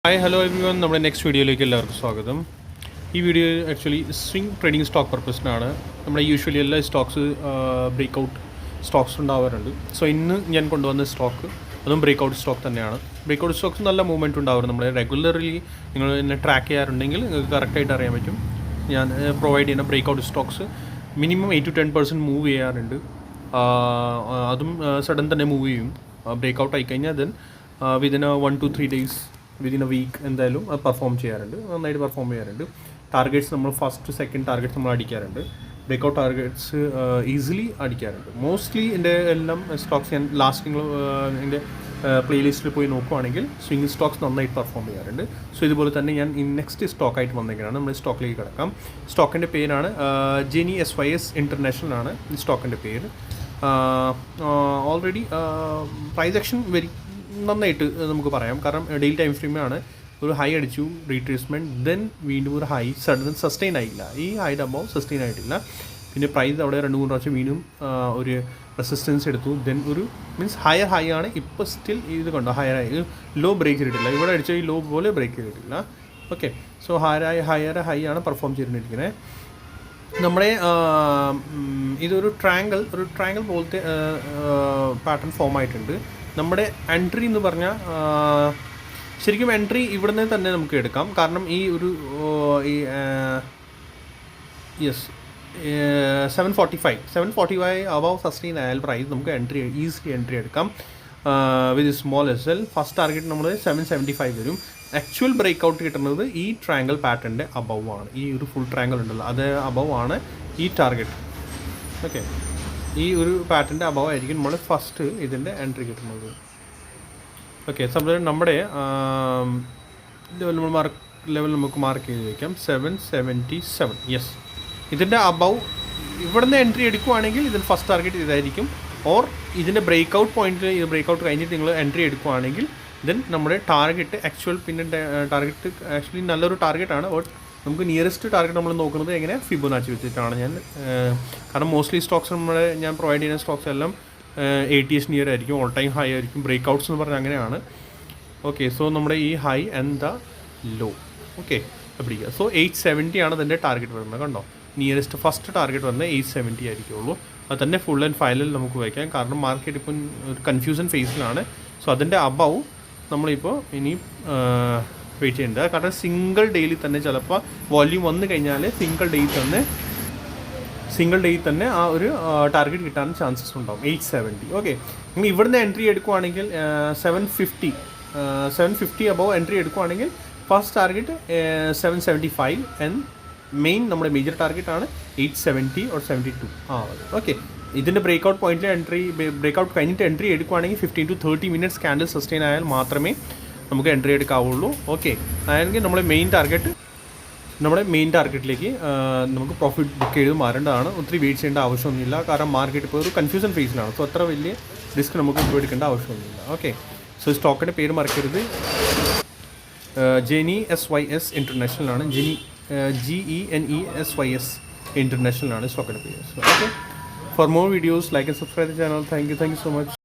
Hi hello everyone, നമ്മുടെ next വീഡിയോയിലേക്ക് എല്ലാവർക്കും സ്വാഗതം. ഈ video actually swing trading stock പർപ്പസിനാണ്. നമ്മുടെ യൂഷ്വലി എല്ലാ സ്റ്റോക്സ് ബ്രേക്ക് സ്റ്റോക്സ് ഉണ്ടാവാറുണ്ട്. സോ ഇന്ന് ഞാൻ കൊണ്ടുവന്ന സ്റ്റോക്ക് അതും ബ്രേക്ക് ഔട്ട് സ്റ്റോക്ക് തന്നെയാണ്. ബ്രേക്ക് ഔട്ട് സ്റ്റോക്സ് നല്ല മൂവ്മെൻറ്റ് ഉണ്ടാവാറ്. നമ്മൾ റെഗുലർലി നിങ്ങൾ എന്നെ ട്രാക്ക് ചെയ്യാറുണ്ടെങ്കിൽ നിങ്ങൾക്ക് കറക്റ്റായിട്ട് അറിയാൻ പറ്റും. ഞാൻ പ്രൊവൈഡ് ചെയ്യുന്ന break out stocks minimum 8 to 10% move ചെയ്യാറുണ്ട്. അതും സഡൻ തന്നെ മൂവ് ചെയ്യും. ബ്രേക്ക് ഔട്ട് ആയിക്കഴിഞ്ഞാൽ then within 1 to 3 days within a week എന്തായാലും അത് പെർഫോം ചെയ്യാറുണ്ട്, നന്നായിട്ട് പെർഫോം ചെയ്യാറുണ്ട്. ടാർഗറ്റ്സ് നമ്മൾ ഫസ്റ്റ് സെക്കൻഡ് ടാർഗറ്റ്സ് നമ്മൾ അടിക്കാറുണ്ട്. ബ്രേക്കൗട്ട് ടാർഗറ്റ്സ് ഈസിലി അടിക്കാറുണ്ട്. മോസ്റ്റ്ലി എൻ്റെ എല്ലാം സ്റ്റോക്സ് ഞാൻ ലാസ്റ്റ് നിങ്ങൾ എൻ്റെ പ്ലേലിസ്റ്റിൽ പോയി നോക്കുവാണെങ്കിൽ സ്വിംഗ് സ്റ്റോക്സ് നന്നായിട്ട് പെർഫോം ചെയ്യാറുണ്ട്. സോ ഇതുപോലെ തന്നെ ഞാൻ നെക്സ്റ്റ് സ്റ്റോക്കായിട്ട് വന്നിരിക്കുകയാണ്. നമ്മൾ സ്റ്റോക്കിലേക്ക് കിടക്കാം. സ്റ്റോക്കിൻ്റെ പേരാണ് ജെനി SYS ഇൻ്റർനാഷണൽ ആണ് ഈ സ്റ്റോക്കിൻ്റെ പേര്. ഓൾറെഡി പ്രൈസ് ആക്ഷൻ നന്നായിട്ട് നമുക്ക് പറയാം. കാരണം ഡെയിലി ടൈം ഫ്രെയിമാണ്. ഒരു ഹൈ അടിച്ചു, റീട്രേസ്മെൻറ്റ്, ദെൻ വീണ്ടും ഒരു ഹൈ സഡൻ സസ്റ്റെയിൻ ആയില്ല. ഈ ഹൈയുടെ അബവ് സസ്റ്റെയിൻ ആയിട്ടില്ല. പിന്നെ പ്രൈസ് അവിടെ 2-3 പ്രാവശ്യം വീണ്ടും ഒരു റെസിസ്റ്റൻസ് എടുത്തു. ദെൻ ഒരു മീൻസ് ഹയർ ഹൈ ആണ്. ഇപ്പോൾ സ്റ്റിൽ ഇത് കണ്ടോ, ഹയർ ഹൈ ലോ ബ്രേക്ക് ചെയ്തിട്ടില്ല. ഇവിടെ അടിച്ച ഈ ലോ പോലെ ബ്രേക്ക് ചെയ്തിട്ടില്ല. ഓക്കെ, സോ ഹയർ ഹൈ ആണ് പെർഫോം ചെയ്തിരിക്കുന്നത്. നമ്മുടെ ഇതൊരു ട്രയാങ്കിൾ പോലത്തെ പാറ്റേൺ ഫോം ആയിട്ടുണ്ട്. നമ്മുടെ എൻട്രി എന്ന് പറഞ്ഞാൽ ശരിക്കും എൻട്രി ഇവിടുന്ന് തന്നെ നമുക്ക് എടുക്കാം. കാരണം ഈ ഒരു യെസ് 745 അബവ് സസ്റ്റെയിൻ ആയാൽ പ്രൈസ് നമുക്ക് ഈസിലി എൻട്രി എടുക്കാം വിത്ത് സ്മോൾ SL. ഫസ്റ്റ് ടാർഗറ്റ് നമ്മൾ 775 വരും. ആക്ച്വൽ ബ്രേക്ക് ഔട്ട് കിട്ടുന്നത് ഈ ട്രയാങ്കിൾ പാറ്റേണിൻ്റെ അബവ് ആണ്. ഈ ഒരു ഫുൾ ട്രയാങ്കിൾ ഉണ്ടല്ലോ, അത് അബവ് ആണ് ഈ ടാർഗറ്റ്. ഓക്കെ, ഈ ഒരു പാറ്റേണിൻ്റെ അബവ് ആയിരിക്കും നമ്മൾ ഫസ്റ്റ് ഇതിൻ്റെ എൻട്രി കിട്ടുന്നത്. ഓക്കെ, സംഭവം നമ്മുടെ ലെവൽ നമുക്ക് മാർക്ക് ചെയ്ത് വയ്ക്കാം 777. യെസ്, ഇതിൻ്റെ അബവ് ഇവിടുന്ന് എൻട്രി എടുക്കുവാണെങ്കിൽ ഇതിന് ഫസ്റ്റ് ടാർഗറ്റ് ഇതായിരിക്കും. ഓർ ഇതിൻ്റെ ബ്രേക്ക് ഔട്ട് പോയിന്റിൽ ഇത് ബ്രേക്ക് ഔട്ട് കഴിഞ്ഞിട്ട് നിങ്ങൾ എൻട്രി എടുക്കുവാണെങ്കിൽ ദെൻ നമ്മുടെ ടാർഗറ്റ് ആക്ച്വൽ പിന്നെ ടാർഗറ്റ് ആക്ച്വലി നല്ലൊരു ടാർഗറ്റാണ്. ബട്ട് നമുക്ക് നിയറസ്റ്റ് ടാർഗറ്റ് നമ്മൾ നോക്കുന്നത് എങ്ങനെ ഫിബൊനാച്ചി വെച്ചിട്ടാണ് ഞാൻ. കാരണം മോസ്റ്റ്ലി സ്റ്റോക്സ് ഞാൻ പ്രൊവൈഡ് ചെയ്യുന്ന സ്റ്റോക്സ് എല്ലാം ATS നിയർ ആയിരിക്കും, ഓൾ ടൈം ഹൈ ആയിരിക്കും. ബ്രേക്ക് ഔട്ട്സ് എന്ന് പറഞ്ഞാൽ അങ്ങനെയാണ്. ഓക്കെ, സോ നമ്മുടെ ഈ high and the low okay പിടിക്കുക. സോ 870 ആണ് അതിൻ്റെ ടാർഗറ്റ് വരുന്നത്. കണ്ടോ, നിയറസ്റ്റ് ഫസ്റ്റ് ടാർഗറ്റ് വരുന്നത് 870 ആയിരിക്കുള്ളൂ. അത് തന്നെ ഫുൾ ആൻഡ് ഫൈനൽ നമുക്ക് വയ്ക്കാം. കാരണം മാർക്കറ്റ് ഇപ്പം ഒരു കൺഫ്യൂഷൻ ഫേസിലാണ്. സോ അതിൻ്റെ അബവ് നമ്മളിപ്പോൾ ഇനി വെയിറ്റ് ചെയ്യേണ്ടത്. കാരണം സിംഗിൾ ഡേയിൽ തന്നെ ചിലപ്പോൾ വോല്യൂം വന്നു കഴിഞ്ഞാൽ സിംഗിൾ ഡേയിൽ തന്നെ ആ ഒരു ടാർഗറ്റ് കിട്ടാൻ ചാൻസസ് ഉണ്ടാവും 870. ഓക്കെ, നിങ്ങൾ ഇവിടുന്ന് എൻട്രി എടുക്കുവാണെങ്കിൽ 750 അബവ് എൻട്രി എടുക്കുവാണെങ്കിൽ ഫസ്റ്റ് ടാർഗറ്റ് 775 ആൻഡ് മെയിൻ നമ്മുടെ മേജർ ടാർഗറ്റാണ് 870 or 72. ഓക്കെ, ഇതിൻ്റെ ബ്രേക്ക് ഔട്ട് പോയിന്റിൽ ബ്രേക്ക് ഔട്ട് കഴിഞ്ഞിട്ട് എൻട്രി എടുക്കുവാണെങ്കിൽ 15 to 30 minutes ക്യാൻഡിൽ സസ്റ്റെയിൻ ആയാൽ മാത്രമേ നമുക്ക് എൻട്രി എടുക്കാവുള്ളൂ. ഓക്കെ, അതായത് നമ്മുടെ മെയിൻ ടാർഗറ്റിലേക്ക് നമുക്ക് പ്രോഫിറ്റ് ബുക്ക് ചെയ്ത് മാറേണ്ടതാണ്. ഒത്തിരി വെയിറ്റ് ചെയ്യേണ്ട ആവശ്യമൊന്നുമില്ല. കാരണം മാർക്കറ്റ് ഇപ്പോൾ ഒരു കൺഫ്യൂഷൻ ഫേസിലാണ്. സോ അത്ര വലിയ റിസ്ക് നമുക്ക് ഇപ്പോൾ എടുക്കേണ്ട ആവശ്യമൊന്നുമില്ല. ഓക്കെ, സോ സ്റ്റോക്കിൻ്റെ പേര് മറക്കരുത്. ജെനി SYS ഇൻ്റർനാഷണൽ ആണ്. GENESYS ഇൻ്റർനാഷണൽ ആണ് സ്റ്റോക്കിൻ്റെ പേര്. Okay, for more videos like and subscribe the channel. Thank you so much.